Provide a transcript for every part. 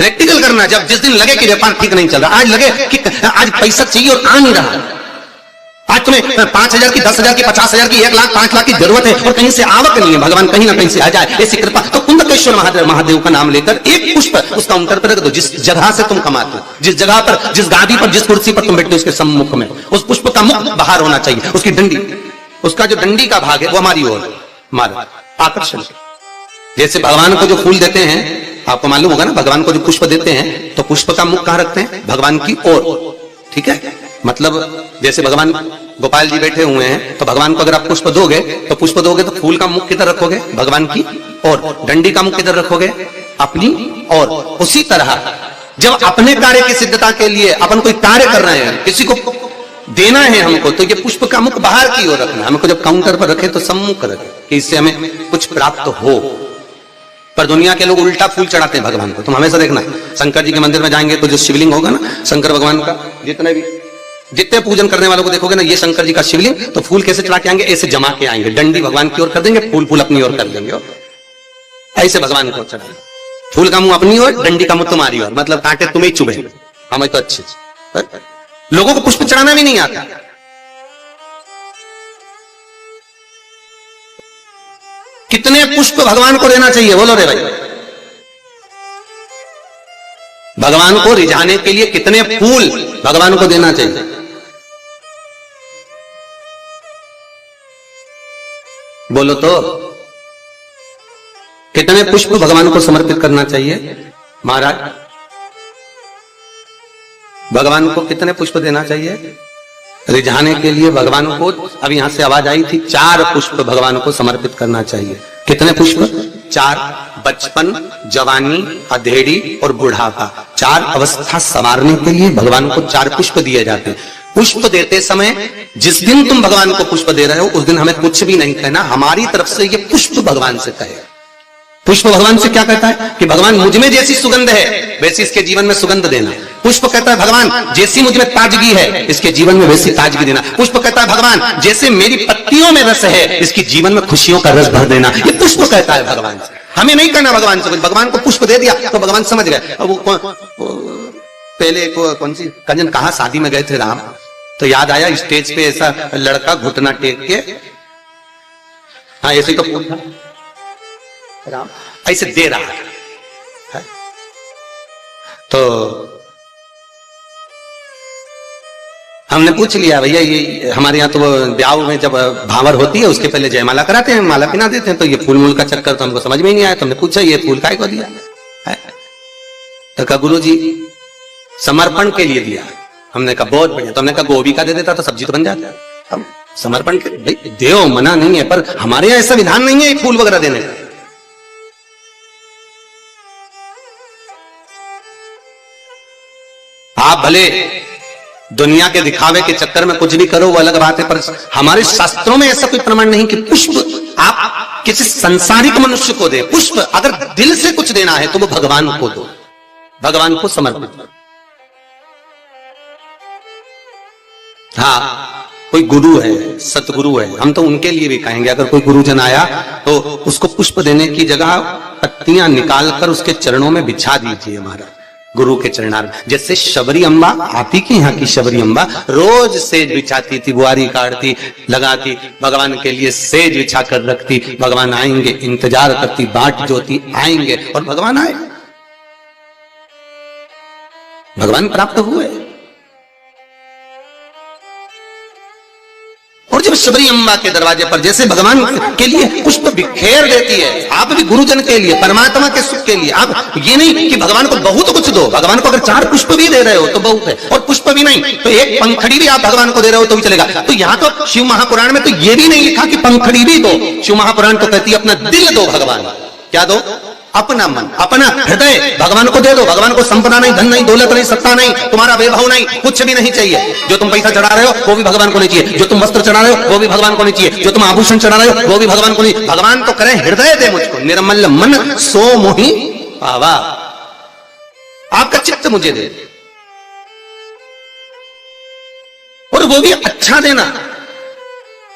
Practical करना। जब जिस दिन लगे कि व्यापार ठीक नहीं चल रहा, आज लगे कि आज पैसा चाहिए और आ नहीं रहा, आज तुम्हें 5,000 की, 10,000 की, 50,000 की, 1 लाख, 5 लाख की जरूरत है और कहीं से आवक नहीं है, भगवान कहीं ना कहीं से आ जाए ऐसी कृपा, तो कुंदकेश्वर महादेव का नाम लेकर एक पुष्प उस काउंटर पर रख दो, जिस जगह से तुम कमाते हो, जिस जगह पर, जिस गादी पर, जिस कुर्सी पर तुम बैठते हो, उसके सम्मुख में उस पुष्प का मुख बाहर होना चाहिए, उसकी डंडी, उसका जो डंडी का भाग है वो हमारी ओर, हमारा आकर्षण। जैसे भगवान को जो फूल देते हैं, आपको मालूम होगा ना, भगवान को जो पुष्प देते हैं तो पुष्प का मुख कहां रखते हैं? भगवान की ओर। ठीक है, मतलब जैसे भगवान गोपाल जी बैठे हुए हैं तो भगवान को अगर आप पुष्प दोगे तो फूल का मुख किधर रखोगे? भगवान की ओर। डंडी का मुख किधर रखोगे? अपनी ओर। उसी तरह जब अपने कार्य की सिद्धता के लिए अपन कोई कार्य कर रहे हैं, किसी को देना है हमको, तो ये पुष्प का मुख बाहर की ओर रखना। हमको जब काउंटर पर रखे तो सम्मुख रखे कि इससे हमें कुछ प्राप्त हो। पर दुनिया के लोग उल्टा फूल चढ़ाते हैं भगवान को। तुम हमेशा देखना, शंकर जी के मंदिर में जाएंगे तो जो शिवलिंग होगा ना, शंकर भगवान का, जितने पूजन करने वालों को देखोगे ना, ये शंकर जी का शिवलिंग, तो फूल कैसे चढ़ा के आएंगे? ऐसे जमा के आएंगे, डंडी भगवान की ओर कर देंगे, फूल अपनी ओर कर देंगे, ऐसे भगवान को चढ़ाएंगे। फूल का मुंह अपनी ओर, डंडी का मुंह तुम्हारी ओर, मतलब कांटे तुम्हें चुभे, हमें तो अच्छे। लोगों को पुष्प चढ़ाना भी नहीं आता। कितने पुष्प भगवान को देना चाहिए? बोलो रे भाई। भगवान को रिझाने के लिए कितने फूल भगवान को देना चाहिए? बोलो तो, कितने पुष्प भगवान को समर्पित करना चाहिए? महाराज, भगवान को कितने पुष्प देना चाहिए रिझाने के लिए? भगवान को, अब यहां से आवाज आई थी, 4 पुष्प भगवान को समर्पित करना चाहिए। कितने पुष्प? 4। बचपन, जवानी, अधेड़ी और बुढ़ापा, 4 अवस्था संवारने के लिए भगवान को 4 पुष्प दिए जाते हैं। पुष्प देते समय, जिस दिन तुम भगवान को पुष्प दे रहे हो उस दिन हमें कुछ भी नहीं कहना, हमारी तरफ से ये पुष्प भगवान से कहे। पुष्प भगवान से क्या कहता है कि भगवान मुझ में जैसी सुगंध है वैसी इसके जीवन में सुगंध देना। पुष्प कहता है भगवान जैसी मुझ में ताजगी है इसके जीवन में वैसी ताजगी देना। पुष्प कहता है भगवान जैसे मेरी पत्तियों में रस है इसके जीवन में खुशियों का रस भर देना। ये पुष्प कहता है भगवान से। हमें नहीं कहना भगवान से कुछ। भगवान को पुष्प दे दिया तो भगवान समझ गए। अब पहले कौन सी कंजन कहा शादी में गए थे राम, तो याद आया स्टेज पे ऐसा लड़का घुटना टेक के, हाँ ऐसे तो पूछा राम ऐसे दे रहा है। तो हमने पूछ लिया भैया ये हमारे यहाँ तो ब्याह में जब भावर होती है उसके पहले जयमाला कराते हैं, माला पिना देते हैं, तो ये फूल मूल का चक्कर तो हमको समझ में ही नहीं आया। तो हमने पूछा ये फूल काय को दिया है? तो कहा गुरु जी समर्पण के लिए दिया। हमने कहा बहुत बढ़िया। तो हमने कहा गोभी का दे देता तो सब्जी तो बन जाता। हम समर्पण के भाई देव मना नहीं है, पर हमारे यहाँ ऐसा विधान नहीं है फूल वगैरह देने का। आप भले दुनिया के दिखावे के चक्कर में कुछ भी करो वो अलग बात है, पर हमारे शास्त्रों में ऐसा कोई प्रमाण नहीं कि पुष्प आप किसी संसारिक मनुष्य को दे। पुष्प अगर दिल से कुछ देना है तो वो भगवान को दो, भगवान को समर्पित करो। हाँ कोई गुरु है, सतगुरु है, हम तो उनके लिए भी कहेंगे अगर कोई गुरुजन आया तो उसको पुष्प देने की जगह पत्तियां निकालकर उसके चरणों में बिछा दीजिए महाराज, गुरु के चरणार। जैसे शबरी अम्बा, आप ही के यहाँ की शबरी अम्बा रोज सेज बिछाती थी, बुआरी काटती, लगाती, भगवान के लिए सेज बिछा कर रखती। भगवान आएंगे इंतजार करती, बाट जोती आएंगे और भगवान आए, भगवान प्राप्त हुए। और जब शबरी अम्बा के दरवाजे पर जैसे भगवान के लिए पुष्प बिखेर देती है, आप भी गुरुजन के लिए, परमात्मा के सुख के लिए। आप ये नहीं कि भगवान को बहुत कुछ दो, भगवान को अगर 4 पुष्प भी दे रहे हो तो बहुत है, और पुष्प भी नहीं तो एक पंखड़ी भी आप भगवान को दे रहे हो तो भी चलेगा। तो यहाँ तो शिव महापुराण में तो ये भी नहीं लिखा कि पंखड़ी भी दो। शिव महापुराण तो कहती है अपना दिल दो भगवान। क्या दो? अपना मन, अपना हृदय भगवान को दे दो। भगवान को संपदा नहीं, धन नहीं, दौलत नहीं, सत्ता नहीं, तुम्हारा वैभव नहीं, कुछ भी नहीं चाहिए। जो तुम पैसा चढ़ा रहे हो वो भी भगवान को नहीं चाहिए, जो तुम वस्त्र चढ़ा रहे हो वो भी भगवान को नहीं चाहिए, जो तुम आभूषण चढ़ा रहे हो वो भी भगवान को नहीं। भगवान तो करें हृदय दे मुझको, निर्मल मन सो मोहि पावा, आपका चित्त मुझे दे, और वो भी अच्छा देना।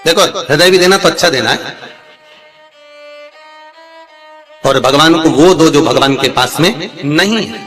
देखो हृदय भी देना तो अच्छा देना है, और भगवान को वो दो जो भगवान के पास में नहीं है।